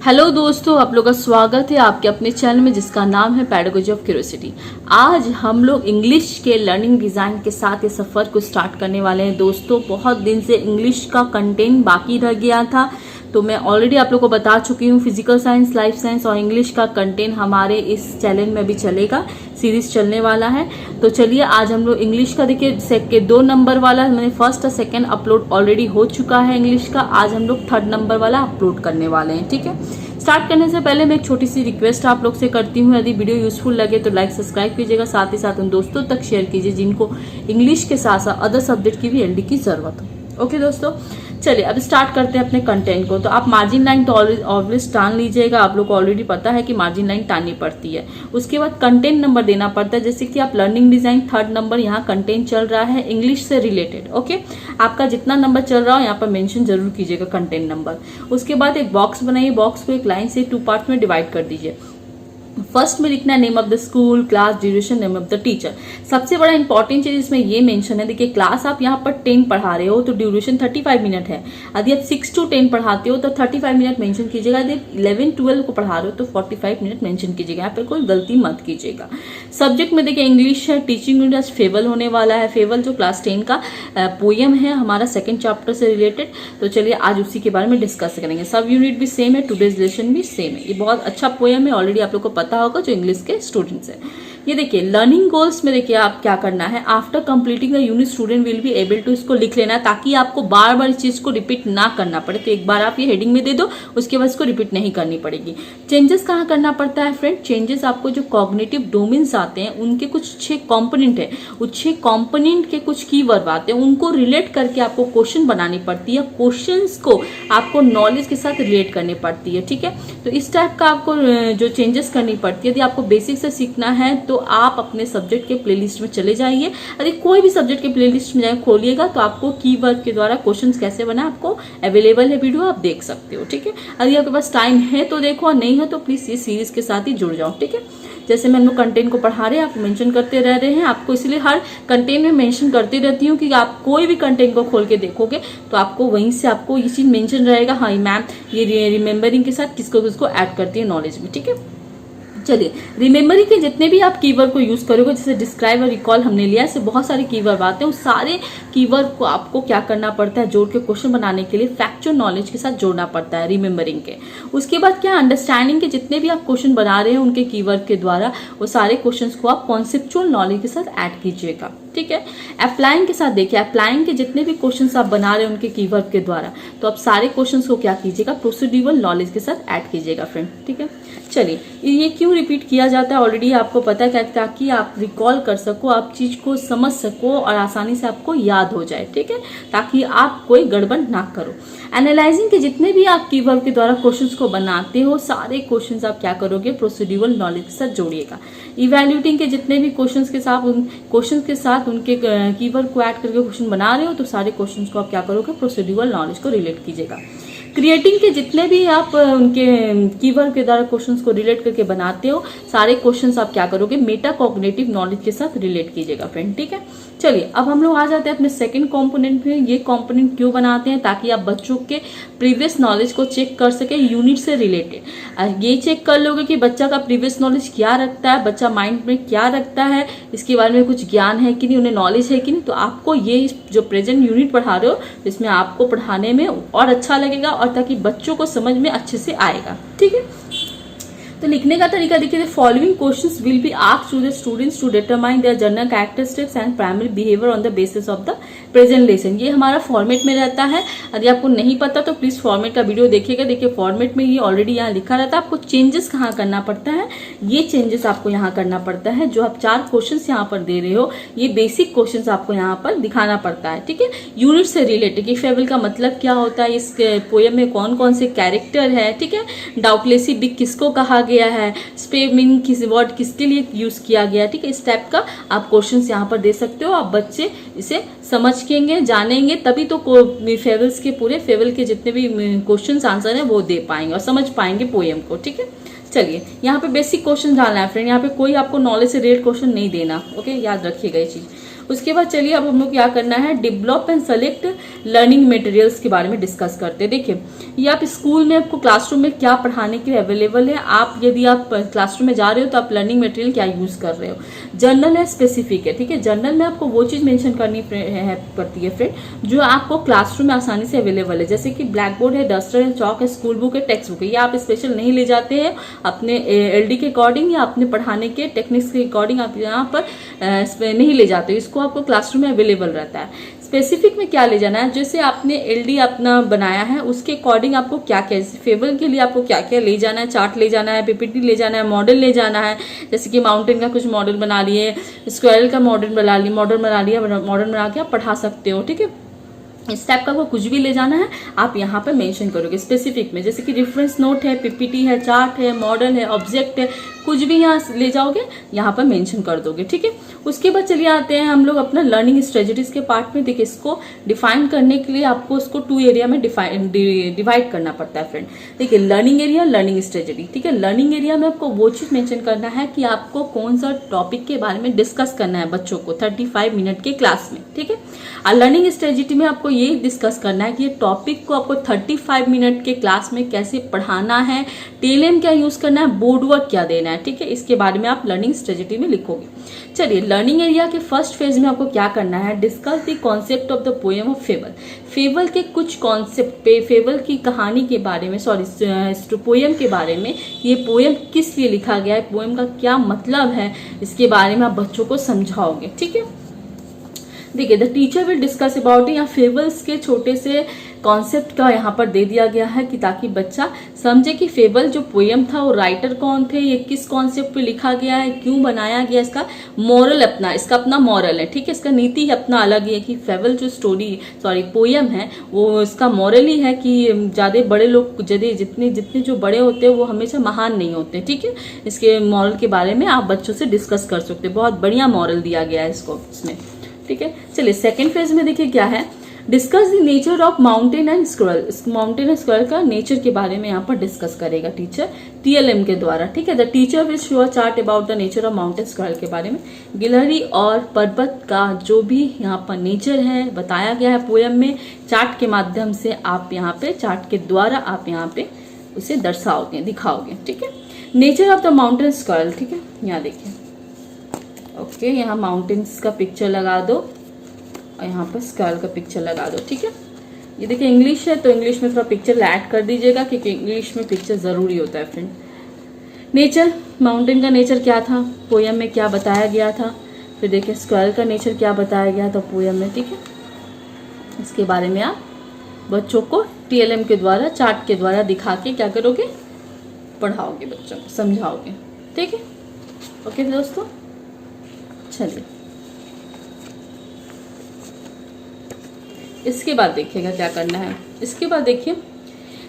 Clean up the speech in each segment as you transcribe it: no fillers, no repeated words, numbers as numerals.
Hello दोस्तों, आप लोग का स्वागत है आपके अपने चैनल में जिसका नाम है पेडागोजी ऑफ क्यूरियोसिटी। आज हम लोग इंग्लिश के लर्निंग डिज़ाइन के साथ ये सफ़र को स्टार्ट करने वाले हैं। दोस्तों, बहुत दिन से इंग्लिश का कंटेंट बाकी रह गया था, तो मैं ऑलरेडी आप लोग को बता चुकी हूँ। फिजिकल साइंस, लाइफ साइंस और इंग्लिश का कंटेंट हमारे इस चैनल में भी चलेगा, सीरीज चलने वाला है। तो चलिए आज हम लोग इंग्लिश का देखिए 2 नंबर वाला मैंने फर्स्ट और सेकंड अपलोड ऑलरेडी हो चुका है इंग्लिश का। आज हम लोग 3rd नंबर वाला अपलोड करने वाले हैं। ठीक है, स्टार्ट करने से पहले मैं एक छोटी सी रिक्वेस्ट आप लोग से करती हूँ, यदि वीडियो यूजफुल लगे तो लाइक सब्सक्राइब कीजिएगा, साथ ही साथ उन दोस्तों तक शेयर कीजिए जिनको इंग्लिश के साथ साथ अदर सब्जेक्ट की भी एलडी की जरूरत हो। ओके दोस्तों, चलिए अब स्टार्ट करते हैं अपने कंटेंट को। तो आप मार्जिन लाइन तो ऑलवेज टान लीजिएगा, आप लोग को ऑलरेडी पता है कि मार्जिन लाइन टाननी पड़ती है। उसके बाद कंटेंट नंबर देना पड़ता है, जैसे कि आप लर्निंग डिजाइन 3rd नंबर यहाँ कंटेंट चल रहा है इंग्लिश से रिलेटेड। ओके, आपका जितना नंबर चल रहा हो यहाँ पर मेंशन जरूर कीजिएगा कंटेंट नंबर। उसके बाद एक बॉक्स बनाइए, बॉक्स को एक लाइन से 2 पार्ट में डिवाइड कर दीजिए। फर्स्ट में लिखना है name of the school, class, duration, name of the teacher. सबसे बड़ा इंपॉर्टेंट चीज इसमें ये मेंशन है, देखिए क्लास आप यहाँ पर 10 पढ़ा रहे हो तो ड्यूरेशन 35 मिनट है। यदि आप 6 to 10 पढ़ाते हो तो 35 मिनट मेंशन कीजिएगा। यदि 11-12 को पढ़ा रहे हो तो 45 मिनट मेंशन कीजिएगा, यहाँ पर कोई गलती मत कीजिएगा। सब्जेक्ट में देखिए इंग्लिश है, टीचिंग यूनिट फेवल होने वाला है। फेवल जो क्लास 10 का पोएम है हमारा 2nd चैप्टर से रिलेटेड, तो चलिए आज उसी के बारे में डिस्कस करेंगे। सब यूनिट भी सेम है, टुडेज लेसन भी सेम है। ये बहुत अच्छा पोएम है, ऑलरेडी आप लोग को पता होगा जो इंग्लिश के स्टूडेंट्स है। ये देखिए लर्निंग गोल्स में देखिए आप क्या करना है, after completing the unit student will be able to, इसको लिख लेना है ताकि आपको बार बार इस चीज को रिपीट ना करना पड़े। तो एक बार आप ये हेडिंग में दे दो, उसके बाद इसको रिपीट नहीं करनी पड़ेगी। चेंजेस कहाँ करना पड़ता है फ्रेंड? चेंजेस आपको जो कॉग्निटिव डोमेन्स आते हैं उनके कुछ 6 कॉम्पोनेंट है, उस 6 कॉम्पोनेंट के कुछ कीवर्ड आते हैं, उनको रिलेट करके आपको क्वेश्चन बनानी पड़ती है। क्वेश्चंस को आपको नॉलेज के साथ रिलेट करनी पड़ती है। ठीक है, तो इस टाइप का आपको जो चेंजेस करनी पड़ती है। यदि आपको बेसिक से सीखना है तो आप अपने सब्जेक्ट के प्लेलिस्ट में चले जाइए। यदि कोई भी सब्जेक्ट के प्लेलिस्ट में जाकर खोलिएगा तो आपको कीवर्ड के द्वारा क्वेश्चंस कैसे बना आपको अवेलेबल है, वीडियो आप देख सकते हो। ठीक है, यदि आपके पास टाइम है तो देखो, और नहीं है तो प्लीज ये सीरीज के साथ ही जुड़ जाओ। ठीक है, जैसे मैं लोग कंटेंट को पढ़ा रहे हैं, आप मेंशन करते रह रहे हैं, आपको इसलिए हर कंटेंट में मेंशन करती रहती हूँ कि आप कोई भी कंटेंट को खोल के देखोगे तो आपको वहीं से आपको ये चीज मेंशन रहेगा, हाँ मैम ये रिमेम्बरिंग के साथ किसको किसको ऐड करती है नॉलेज में। ठीक है, चलिए रिमेम्बरिंग के जितने भी आप कीवर्ड को यूज करोगे, जैसे डिस्क्राइब और रिकॉल हमने लिया, इससे बहुत सारे कीवर्ड आते हैं। उस सारे कीवर्ड को आपको क्या करना पड़ता है, जोड़ के क्वेश्चन बनाने के लिए फैक्चुअल नॉलेज के साथ जोड़ना पड़ता है रिमेम्बरिंग के। उसके बाद क्या, अंडरस्टैंडिंग के जितने भी आप क्वेश्चन बना रहे हैं उनके कीवर्ड के द्वारा वो सारे क्वेश्चन को आप कॉन्सेप्चुअल नॉलेज के साथ ऐड कीजिएगा। ठीक है, अप्लाइंग के साथ देखिए, अप्लाइंग के जितने भी क्वेश्चंस आप बना रहे हैं उनके कीवर्ड के द्वारा, तो आप सारे क्वेश्चंस को क्या कीजिएगा, प्रोसीड्यूरल नॉलेज के साथ ऐड कीजिएगा फ्रेंड। ठीक है, चलिए ये क्यों रिपीट किया जाता है ऑलरेडी आपको पता है, ताकि आप रिकॉल कर सको, आप चीज को समझ सको और आसानी से आपको याद हो जाए। ठीक है, ताकि आप कोई गड़बड़ ना करो। एनालाइजिंग के जितने भी आप कीवर्ड के द्वारा क्वेश्चंस को बनाते हो, सारे क्वेश्चंस आप क्या करोगे, प्रोसीड्यूरल नॉलेज के साथ जोड़िएगा। इवैल्यूएटिंग के जितने भी क्वेश्चंस के साथ उनके कीवर्ड को ऐड करके क्वेश्चन बना रहे हो तो सारे क्वेश्चंस को आप क्या करोगे, प्रोसीड्यूरल नॉलेज को रिलेट कीजिएगा। क्रिएटिंग के जितने भी आप उनके कीवर्ड के द्वारा क्वेश्चंस को रिलेट करके बनाते हो, सारे क्वेश्चंस आप क्या करोगे, मेटा कॉग्निटिव नॉलेज के साथ रिलेट कीजिएगा फ्रेंड। ठीक है, चलिए अब हम लोग आ जाते हैं अपने सेकंड कंपोनेंट पे। ये कंपोनेंट क्यों बनाते हैं, ताकि आप बच्चों के प्रीवियस नॉलेज को चेक कर सके यूनिट से रिलेटेड। ये चेक कर लोगे कि बच्चा का प्रीवियस नॉलेज क्या रखता है, बच्चा माइंड में क्या रखता है, इसके बारे में कुछ ज्ञान है कि नहीं, उन्हें नॉलेज है कि नहीं। तो आपको ये जो प्रेजेंट यूनिट पढ़ा रहे हो इसमें आपको पढ़ाने में और अच्छा लगेगा और ताकि बच्चों को समझ में अच्छे से आएगा। ठीक है, तो लिखने का तरीका देखिए, following questions will be asked to the students to determine their general characteristics and primary behaviour on the basis of the present lesson. ये हमारा फॉर्मेट में रहता है, यदि आपको नहीं पता तो प्लीज फॉर्मेट का वीडियो देखिएगा। देखिए फॉर्मेट में ये ऑलरेडी यहाँ लिखा रहता है। आपको चेंजेस कहाँ करना पड़ता है, ये चेंजेस आपको यहाँ करना पड़ता है। जो आप 4 क्वेश्चन यहाँ पर दे रहे हो, ये बेसिक क्वेश्चन आपको यहाँ पर दिखाना पड़ता है। ठीक है, यूनिट से रिलेटेड कि फेबल का मतलब क्या होता है, इस पोएम में कौन कौन से कैरेक्टर है। ठीक है, डाउटलेसी बिग किसको कहा गया है, स्पेस मीनिंग किस वर्ड किसके लिए यूज किया गया। ठीक है, इस टाइप का आप क्वेश्चंस यहाँ पर दे सकते हो। आप बच्चे इसे समझेंगे, जानेंगे, तभी तो फेबल्स के पूरे फेबल के जितने भी क्वेश्चंस आंसर है वो दे पाएंगे और समझ पाएंगे पोएम को। ठीक है, चलिए यहाँ पे बेसिक क्वेश्चन डालना है फ्रेंड, यहाँ पे कोई आपको नॉलेज से रिलेटेड क्वेश्चन नहीं देना। ओके, याद रखिएगा ये चीज। उसके बाद चलिए अब हम लोग क्या करना है, develop and select learning materials के बारे में डिस्कस करते हैं। देखिए ये आप स्कूल में आपको क्लासरूम में क्या पढ़ाने के लिए अवेलेबल है, आप यदि आप क्लासरूम में जा रहे हो तो आप लर्निंग मटेरियल क्या यूज कर रहे हो। जनरल है, स्पेसिफिक है, ठीक है। जनरल में आपको वो चीज मेंशन करनी पड़ती है फ्रेंड जो आपको क्लासरूम में आसानी से अवेलेबल है, जैसे कि ब्लैक बोर्ड है, डस्टर है, चौक है, स्कूल बुक है, टेक्स्ट बुक है। ये आप स्पेशल नहीं ले जाते हैं अपने एलडी के अकॉर्डिंग या अपने पढ़ाने के टेक्निक्स के अकॉर्डिंग आप यहाँ पर नहीं ले जाते, इसको आपको क्लासरूम में अवेलेबल रहता है। स्पेसिफिक में क्या ले जाना है, जैसे आपने एलडी अपना बनाया है उसके अकॉर्डिंग आपको क्या क्या, फेबल के लिए आपको क्या क्या ले जाना है, चार्ट ले जाना है, पीपीटी ले जाना है, मॉडल ले जाना है, जैसे कि माउंटेन का कुछ मॉडल बना लिए, स्क्वायरल का मॉडल बना लिया, मॉडल बना के आप पढ़ा सकते हो, ठीक है। इस टाइप का वो कुछ भी ले जाना है आप यहाँ पर मेंशन करोगे स्पेसिफिक में, जैसे कि रेफरेंस नोट है, पीपीटी है, चार्ट है, मॉडल है, ऑब्जेक्ट है, कुछ भी यहाँ ले जाओगे यहाँ पर मेंशन कर दोगे, ठीक है। उसके बाद चलिए आते हैं हम लोग अपना लर्निंग स्ट्रेटजीज के पार्ट में। देखिए इसको डिफाइन करने के लिए आपको इसको 2 एरिया में डिवाइड करना पड़ता है फ्रेंड। देखिए लर्निंग एरिया, लर्निंग स्ट्रेटजी, ठीक है। लर्निंग एरिया में आपको वो चीज मेंशन करना है कि आपको कौन सा टॉपिक के बारे में डिस्कस करना है बच्चों को 35 मिनट के क्लास में, ठीक है। और लर्निंग स्ट्रेटजी में आपको ये डिस्कस करना है कि ये टॉपिक को आपको 35 मिनट के क्लास में कैसे पढ़ाना है, टेलम क्या यूज करना है, बोर्ड वर्क क्या देना है, ठीक है। इसके बारे में आप लर्निंग स्ट्रेटजी में लिखोगे। चलिए लर्निंग एरिया के फर्स्ट फेज में आपको क्या करना है, discuss the concept of the poem of fable. Fable के कुछ कॉन्सेप्ट पे, फेबल की कहानी के बारे में, सॉरी पोएम के बारे में, ये पोएम किस लिए लिखा गया है, पोएम का क्या मतलब है, इसके बारे में आप बच्चों को समझाओगे, ठीक है। देखिए the teacher will discuss about या फेबल्स के छोटे से कॉन्सेप्ट का यहाँ पर दे दिया गया है कि ताकि बच्चा समझे कि फेबल जो पोएम था वो राइटर कौन थे, ये किस कॉन्सेप्ट पे लिखा गया है, क्यों बनाया गया, इसका मॉरल इसका अपना मॉरल है, ठीक है। इसका नीति अपना अलग ही है कि फेबल जो पोएम है वो इसका मॉरल ही है कि ज्यादा बड़े लोग जितने जो बड़े होते हैं वो हमेशा महान नहीं होते, ठीक है। इसके मॉरल के बारे में आप बच्चों से डिस्कस कर सकते हो, बहुत बढ़िया मॉरल दिया गया है इसको इसमें, ठीक है। चलिए सेकेंड फेज में देखिए क्या है, discuss the nature of mountain and squirrel. Mountain and squirrel का नेचर के बारे में यहाँ पर डिस्कस करेगा टीचर टीएलएम के द्वारा, ठीक है। The teacher will show a chart about the nature of mountain squirrel के बारे में, गिलहरी और पर्वत का जो भी यहाँ पर नेचर है बताया गया है पोएम में, चार्ट के माध्यम से आप यहाँ पे, चार्ट के द्वारा आप यहाँ पे उसे दर्शाओगे, दिखाओगे, ठीक है। Nature of the mountain squirrel, ठीक है। यहाँ देखिए ओके, यहाँ माउंटेन्स का पिक्चर लगा दो और यहाँ पर स्क्वायरल का पिक्चर लगा दो, ठीक है। ये देखिए इंग्लिश है तो इंग्लिश में थोड़ा पिक्चर ऐड कर दीजिएगा क्योंकि इंग्लिश में पिक्चर जरूरी होता है फ्रेंड। नेचर, माउंटेन का नेचर क्या था, पोएम में क्या बताया गया था, फिर देखिए स्क्वायरल का नेचर क्या बताया गया था पोएम में, ठीक है। इसके बारे में आप बच्चों को टीएलएम के द्वारा, चार्ट के द्वारा दिखा के क्या करोगे, पढ़ाओगे, बच्चों को समझाओगे, ठीक है। ओके दोस्तों, चलिए इसके बाद देखिएगा क्या करना है। इसके बाद देखिए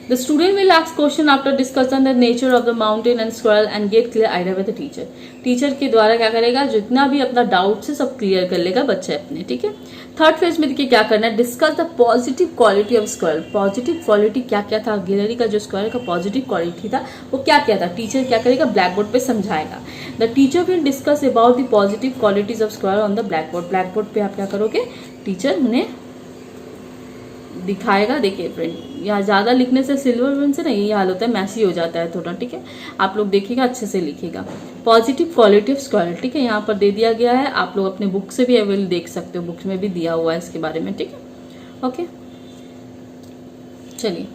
the student will ask question after discussion the nature of the mountain and squirrel and get clear idea with the teacher. Teacher के द्वारा क्या करेगा, जितना भी अपना डाउट है सब क्लियर कर लेगा बच्चे अपने, ठीक है। थर्ड फेज में देखिए क्या करना है, discuss the positive quality of squirrel. Positive quality क्या क्या था, गिलहरी का जो स्क्वायरल का पॉजिटिव क्वालिटी था वो क्या क्या था, टीचर क्या करेगा, ब्लैक बोर्ड पे समझाएगा। The teacher will discuss about the positive qualities of squirrel on the blackboard. Blackboard पे आप क्या करोगे, टीचर उन्हें दिखाएगा। देखिए फ्रेंड, यहाँ ज्यादा लिखने से सिल्वर पेन से ना ये हाल होता है, मैसी हो जाता है थोड़ा, ठीक है। आप लोग देखिएगा, अच्छे से लिखिएगा। पॉजिटिव क्वालिटी ऑफ स्क्वायरल, ठीक है, यहाँ पर दे दिया गया है, आप लोग अपने बुक से भी अवेलेबल देख सकते हो, बुक्स में भी दिया हुआ है इसके बारे में, ठीक है। ओके, चलिए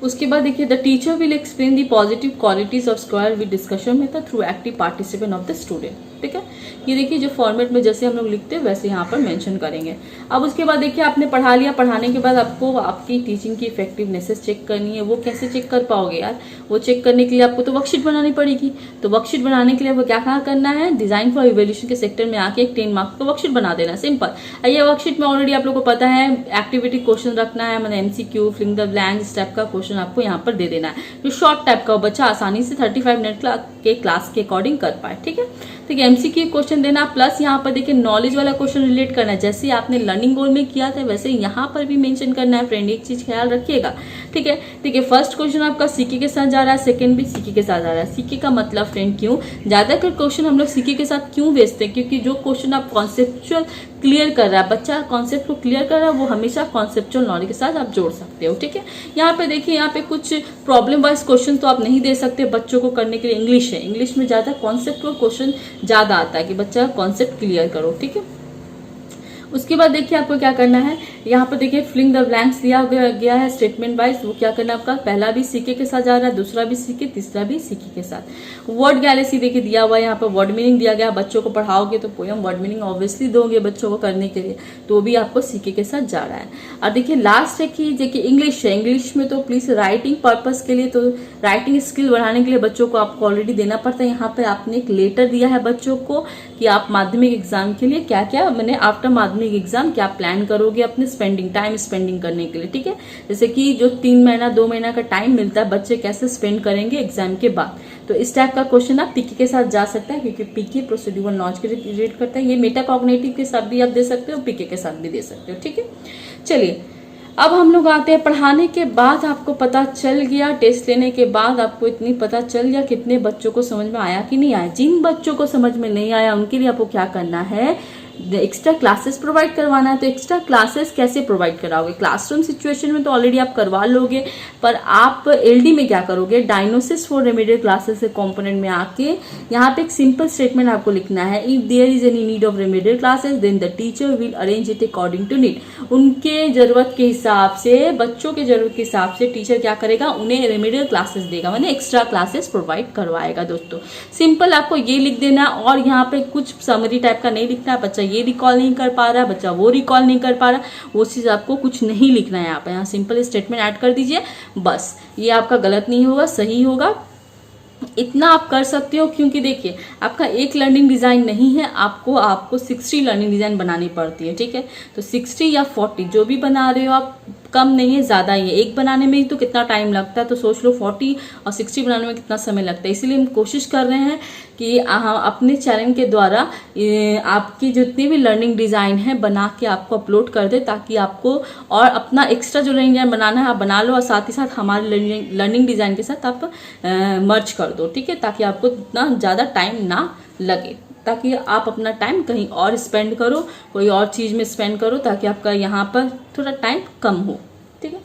उसके बाद देखिए the teacher will explain the positive qualities of square with discussion method through active participant of the student, ठीक है। ये देखिए जो फॉर्मेट में जैसे हम लोग लिखते हैं वैसे यहाँ पर मेंशन करेंगे। अब उसके बाद देखिए आपने पढ़ा लिया, पढ़ाने के बाद आपको आपकी टीचिंग की इफेक्टिवनेस चेक करनी है। वो कैसे चेक कर पाओगे यार, वो चेक करने के लिए आपको तो वर्कशीट बनानी पड़ेगी। तो वर्कशीट बनाने के लिए वो क्या करना है, डिजाइन फॉर इवैल्यूएशन के सेक्टर में आके एक 10 मार्क्स का वर्कशीट बना देना, सिंपल। ये वर्कशीट में ऑलरेडी आप लोग को पता है एक्टिविटी क्वेश्चन रखना है, मतलब MCQ, filling the blanks type का क्वेश्चन आपको यहाँ पर दे देना है, जो शॉर्ट टाइप का बच्चा आसानी से 35 मिनट आपके क्लास के अकॉर्डिंग कर पाए। ठीक है, ठीक है, एमसीक्यू क्वेश्चन देना, प्लस यहाँ पर देखिए नॉलेज वाला क्वेश्चन रिलेट करना है। जैसे आपने लर्निंग गोल में किया था वैसे यहाँ पर भी मेंशन करना है फ्रेंड, एक चीज ख्याल रखिएगा। ठीक है, ठीक है, फर्स्ट क्वेश्चन आपका सीके के साथ जा रहा है, सेकंड भी सीके के साथ जा रहा है। सीके का मतलब फ्रेंड क्यों, ज्यादातर क्वेश्चन हम लोग सीके के साथ क्यों भेजते हैं, क्योंकि जो क्वेश्चन आप कॉन्सेप्चुअल क्लियर कर रहा है, बच्चा कॉन्सेप्ट को क्लियर कर रहा है, वो हमेशा कॉन्सेप्चुअल नॉलेज के साथ आप जोड़ सकते हो। ठीक है, यहाँ पे देखिए, यहाँ पे कुछ प्रॉब्लम वाइज क्वेश्चन तो आप नहीं दे सकते बच्चों को करने के लिए। इंग्लिश है, इंग्लिश में ज्यादा कॉन्सेप्ट को क्वेश्चन ज्यादा आता है कि बच्चा कॉन्सेप्ट क्लियर करो। ठीक है, उसके बाद देखिए आपको क्या करना है, यहाँ पर देखिए फिलिंग द ब्लैंक्स दिया गया है स्टेटमेंट वाइज, वो क्या करना है आपका, पहला भी सीके के साथ जा रहा है, दूसरा भी सीके, तीसरा भी सीके के साथ। वर्ड गैलेक्सी देखिए दिया हुआ है, यहाँ पर वर्ड मीनिंग दिया गया, बच्चों को पढ़ाओगे तो पोयम वर्ड मीनिंग ऑब्वियसली दोगे बच्चों को करने के लिए, तो भी आपको सीके के साथ जा रहा है। और देखिए लास्ट है कि देखिए इंग्लिश है, इंग्लिश में तो प्लीज राइटिंग पर्पज के लिए, तो राइटिंग स्किल बढ़ाने के लिए बच्चों को आपको ऑलरेडी देना पड़ता है। यहाँ पे आपने एक लेटर दिया है बच्चों को कि आप माध्यमिक एग्जाम के लिए क्या क्या, मैंने आफ्टर माध्यमिक एग्जाम क्या प्लान करोगे अपने टाइम स्पेंडिंग करने के लिए। ठीक है, जैसे कि जो 3 महीना 2 महीना का टाइम मिलता है बच्चे कैसे स्पेंड करेंगे एग्जाम के बाद, तो इस टाइप का क्वेश्चन आप पीके के साथ जा सकता है, क्योंकि पीके प्रोसीड्यूरल नॉलेज के रिलेट करता है। ये मेटा कॉग्निटिव के साथ भी आप दे सकते हो, पीके के साथ भी दे सकते हो। ठीक है, चलिए अब हम लोग आते हैं पढ़ाने के बाद आपको पता चल गया, टेस्ट लेने के बाद आपको इतनी पता चल गया कितने बच्चों को समझ में आया कि नहीं आया। जिन बच्चों को समझ में नहीं आया उनके लिए आपको क्या करना है, एक्स्ट्रा क्लासेस प्रोवाइड करवाना है। तो एक्स्ट्रा क्लासेस कैसे प्रोवाइड कराओगे, क्लासरूम सिचुएशन में तो ऑलरेडी आप करवा लोगे, पर आप एलडी में क्या करोगे, डायग्नोसिस फॉर रेमेडियल क्लासेस के कंपोनेंट में आके यहाँ पे एक सिंपल स्टेटमेंट आपको लिखना है, if there is any need of remedial classes then the teacher will arrange it according to need. उनके जरूरत के हिसाब से, बच्चों के जरूरत के हिसाब से टीचर क्या करेगा, उन्हें रेमेडियल क्लासेस देगा, माने एक्स्ट्रा क्लासेस प्रोवाइड करवाएगा। दोस्तों सिंपल आपको ये लिख देना, और यहाँ पे कुछ समरी टाइप का नहीं लिखना है, बच्चा ये रिकॉल नहीं कर पा रहा, बच्चा वो रिकॉल नहीं कर पा रहा, वो चीज आपको कुछ नहीं लिखना है। यहाँ सिंपल स्टेटमेंट ऐड कर दीजिए, बस ये आपका गलत नहीं होगा, सही होगा। इतना आप कर सकते हो, क्योंकि देखिए आपका एक लर्निंग डिजाइन नहीं है, आपको 60 लर्निंग डिजाइन बनानी पड़ती है। ठीक है, तो 60 या 40 जो भी बना रहे हो आप, कम नहीं है ज़्यादा ही है। एक बनाने में ही तो कितना टाइम लगता है, तो सोच लो 40 और 60 बनाने में कितना समय लगता है। इसीलिए हम कोशिश कर रहे हैं कि अपने चैनल के द्वारा आपकी जितनी भी लर्निंग डिज़ाइन है बना के आपको अपलोड कर दे, ताकि आपको और अपना एक्स्ट्रा जो लर्निंग डिज़ाइन बनाना है आप बना लो, और साथ ही साथ हमारे लर्निंग डिज़ाइन के साथ आप मर्ज कर दो। ठीक है, ताकि आपको इतना ज़्यादा टाइम ना लगे, ताकि आप अपना टाइम कहीं और स्पेंड करो, कोई और चीज़ में स्पेंड करो, ताकि आपका यहाँ पर थोड़ा टाइम कम हो। ठीक है,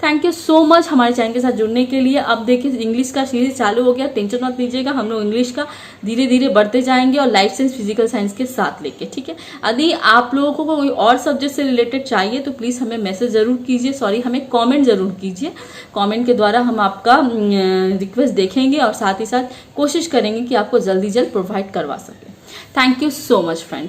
थैंक यू सो मच हमारे चैनल के साथ जुड़ने के लिए। अब देखिए इंग्लिश का सीरीज चालू हो गया, टेंशन मत लीजिएगा, हम लोग इंग्लिश का धीरे धीरे बढ़ते जाएंगे, और लाइफ साइंस फिजिकल साइंस के साथ लेके। ठीक है, यदि आप लोगों को कोई और सब्जेक्ट से रिलेटेड चाहिए तो प्लीज़ हमें मैसेज ज़रूर कीजिए, हमें कॉमेंट ज़रूर कीजिए। कॉमेंट के द्वारा हम आपका रिक्वेस्ट देखेंगे, और साथ ही साथ कोशिश करेंगे कि आपको जल्दी जल्द प्रोवाइड करवा सकें। Thank you so much friend.